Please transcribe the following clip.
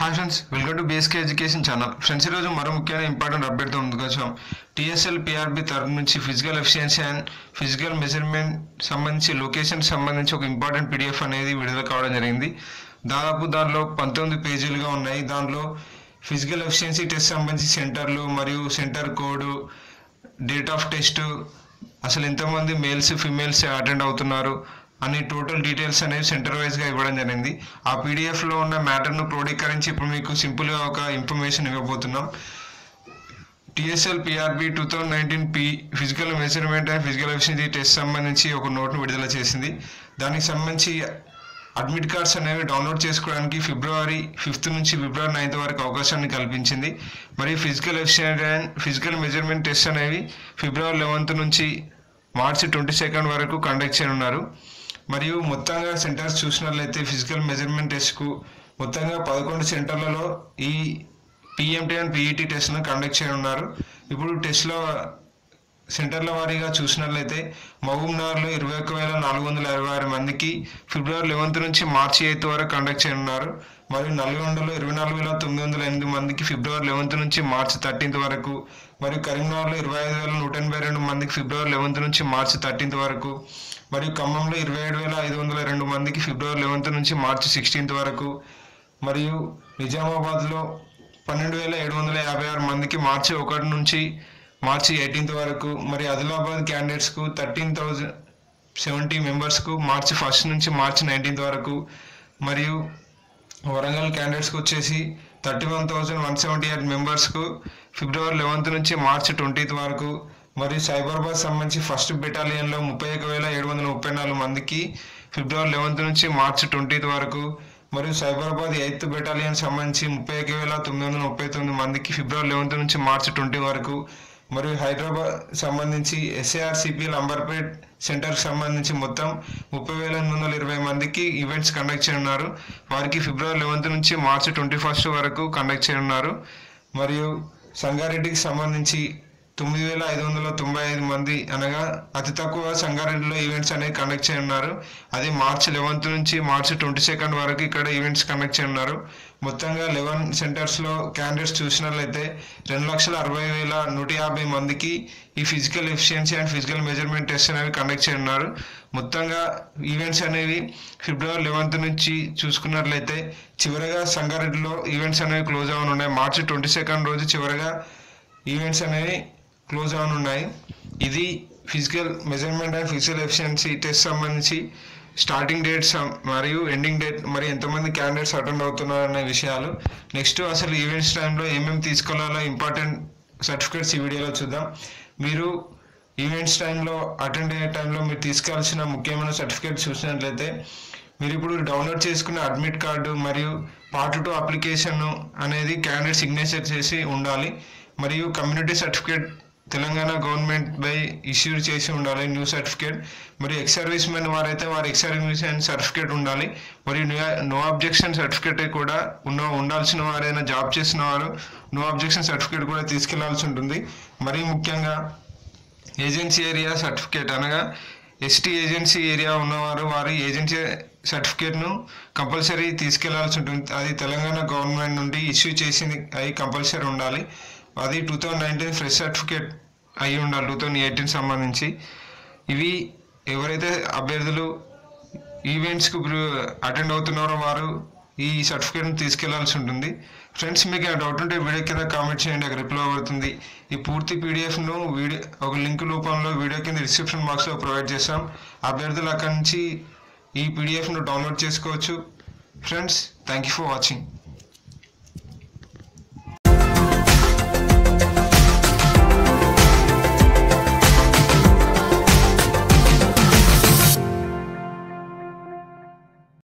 Hi friends, welcome to BSK education channel. Friends, ఈరోజు మరో ముఖ్యమైన ఇంపార్టెంట్ అప్డేట్తో ముందుకు వచ్చాం. టీఎస్ఎల్ పిఆర్బి తరఫు నుంచి physical efficiency and physical measurement సంబంధించి లొకేషన్ సంబంధించి ఒక ఇంపార్టెంట్ పీడిఎఫ్ అనేది విడుదల కావడం జరిగింది. దాదాపు దానిలో 19 పేజీలుగా ఉన్నాయి. దానిలో ఫిజికల్ ఎఫిషియన్సీ టెస్ట్ సంబంధించి సెంటర్లు మరియు centre code, date of test, అసలు ఎంతమంది మేల్స్ ఫీమేల్స్ అటెండ్ అవుతున్నారు అని టోటల్ డీటెయిల్స్ అనేవి సెంటర్ వైజ్గా ఇవ్వడం జరిగింది. ఆ పీడిఎఫ్లో ఉన్న మ్యాటర్ను క్రోడీకరించి ఇప్పుడు మీకు సింపుల్గా ఒక ఇన్ఫర్మేషన్ ఇవ్వబోతున్నాం. TSL PRB 2019 physical measurement and physical efficiency test సంబంధించి ఒక నోట్ను విడుదల చేసింది. దానికి సంబంధించి అడ్మిట్ కార్డ్స్ అనేవి డౌన్లోడ్ చేసుకోవడానికి ఫిబ్రవరి 5 నుంచి ఫిబ్రవరి 9 వరకు అవకాశాన్ని కల్పించింది. మరియు physical efficiency and physical measurement test అనేవి ఫిబ్రవరి 11 నుంచి మార్చి 22 వరకు కండక్ట్ చేయనున్నారు. మరియు మొత్తంగా సెంటర్స్ చూసినట్లయితే ఫిజికల్ మెజర్మెంట్ టెస్ట్కు మొత్తంగా 11 సెంటర్లలో ఈ పిఎంటీ అండ్ పిఈటీ టెస్ట్ను కండక్ట్ చేయనున్నారు. ఇప్పుడు టెస్ట్లో సెంటర్ల వారీగా చూసినట్లయితే మహబూబ్నగర్లో 21,426 మందికి ఫిబ్రవరి 11 నుంచి మార్చి 8 వరకు కండక్ట్ చేయనున్నారు. మరియు నల్గొండలో 24,908 మందికి ఫిబ్రవరి 11 నుంచి మార్చి 13 వరకు, మరియు కరీంనగర్లో 25,182 మందికి ఫిబ్రవరి 11 నుంచి మార్చి 13 వరకు, మరియు ఖమ్మంలో 27,502 మందికి ఫిబ్రవరి 11 నుంచి మార్చి 16 వరకు, మరియు నిజామాబాద్లో 12,756 మందికి మార్చి 1 నుంచి మార్చి 18 వరకు, మరియు ఆదిలాబాద్ క్యాండిడేట్స్కు 13,070 మెంబర్స్కు మార్చి 1 నుంచి మార్చి 19 వరకు, మరియు వరంగల్ క్యాండిడేట్స్కి వచ్చేసి 31,178 మెంబర్స్కు ఫిబ్రవరి 11 నుంచి మార్చి 20 వరకు, మరియు సైబరాబాద్ సంబంధించి 1st బెటాలియన్లో 31,734 మందికి ఫిబ్రవరి 11 నుంచి మార్చి 20 వరకు, మరియు సైబరాబాద్ 8th బెటాలియన్ సంబంధించి 31,939 మందికి ఫిబ్రవరి 11 నుంచి మార్చి 20 వరకు, మరియు హైదరాబాద్ సంబంధించి ఎస్ఏఆర్సిపిఎల్ అంబర్పేట్ సెంటర్కి సంబంధించి మొత్తం 30,820 మందికి ఈవెంట్స్ కండక్ట్ చేయనున్నారు. వారికి ఫిబ్రవరి 11 నుంచి మార్చి 21 వరకు కండక్ట్ చేయనున్నారు. మరియు సంగారెడ్డికి సంబంధించి 9,595 మంది, అనగా అతి తక్కువ సంగారెడ్డిలో ఈవెంట్స్ అనేవి కండక్ట్ చేయనున్నారు. అది మార్చి 11 నుంచి మార్చి 22 వరకు ఇక్కడ ఈవెంట్స్ కండక్ట్ చేయనున్నారు. మొత్తంగా 11 సెంటర్స్లో క్యాండిడేట్స్ చూసినట్లయితే 2,60,150 మందికి ఈ physical efficiency and physical measurement test అనేవి కండక్ట్ చేయనున్నారు. మొత్తంగా ఈవెంట్స్ అనేవి ఫిబ్రవరి 11 నుంచి చూసుకున్నట్లయితే చివరిగా సంగారెడ్డిలో ఈవెంట్స్ అనేవి క్లోజ్ అవనున్నాయి. మార్చి 22 రోజు చివరిగా ఈవెంట్స్ అనేవి క్లోజ్ అవనున్నాయి. ఇది physical measurement and physical efficiency test సంబంధించి స్టార్టింగ్ డేట్స్ మరియు ఎండింగ్ డేట్, మరి ఎంతమంది క్యాండిడేట్స్ అటెండ్ అవుతున్నారు అనే విషయాలు. నెక్స్ట్ అసలు ఈవెంట్స్ టైంలో ఏమేమి తీసుకెళ్లాలో ఇంపార్టెంట్ సర్టిఫికేట్స్ ఈ వీడియోలో చూద్దాం. మీరు ఈవెంట్స్ టైంలో అటెండ్ అయ్యే టైంలో మీరు తీసుకెళ్లాల్సిన ముఖ్యమైన సర్టిఫికేట్స్ చూసినట్లయితే మీరు ఇప్పుడు డౌన్లోడ్ చేసుకున్న అడ్మిట్ కార్డు మరియు పార్ట్ 2 అప్లికేషన్ అనేది క్యాండిడేట్ సిగ్నేచర్ చేసి ఉండాలి. మరియు community certificate Telangana government by issue చేసి ఉండాలి, న్యూ సర్టిఫికేట్. మరియు ఎక్స్ సర్వీస్ మెన్ వారైతే వారి ఎక్స్ సర్వీస్ మెన్ సర్టిఫికేట్ ఉండాలి. మరియు నో అబ్జెక్షన్ సర్టిఫికేట్ కూడా ఉండాల్సిన వారైనా జాబ్ చేసిన వారు నో అబ్జెక్షన్ సర్టిఫికేట్ కూడా తీసుకెళ్లాల్సి ఉంటుంది. మరీ ముఖ్యంగా ఏజెన్సీ ఏరియా సర్టిఫికేట్, అనగా ఎస్టీ ఏజెన్సీ ఏరియా ఉన్నవారు వారి ఏజెన్సీ సర్టిఫికేట్ను కంపల్సరీ తీసుకెళ్లాల్సి ఉంటుంది. అది తెలంగాణ గవర్నమెంట్ నుండి ఇష్యూ చేసింది అవి కంపల్సరీ ఉండాలి. అది 2019 ఫ్రెష్ సర్టిఫికేట్ అయి ఉండాలి, 2018 సంబంధించి. ఇవి ఎవరైతే అభ్యర్థులు ఈవెంట్స్కు అటెండ్ అవుతున్నారో వారు ఈ సర్టిఫికేట్ని తీసుకెళ్లాల్సి ఉంటుంది. ఫ్రెండ్స్, మీకు డౌట్ ఉంటే వీడియో కింద కామెంట్ చేయండి, అక్కడ రిప్లై అవుతుంది. ఈ పూర్తి పీడిఎఫ్ను ఒక లింక్ రూపంలో వీడియో కింద డిస్క్రిప్షన్ బాక్స్లో ప్రొవైడ్ చేస్తాం. అభ్యర్థులు అక్కడి నుంచి ఈ పీడిఎఫ్ను డౌన్లోడ్ చేసుకోవచ్చు. Friends, thank you for watching.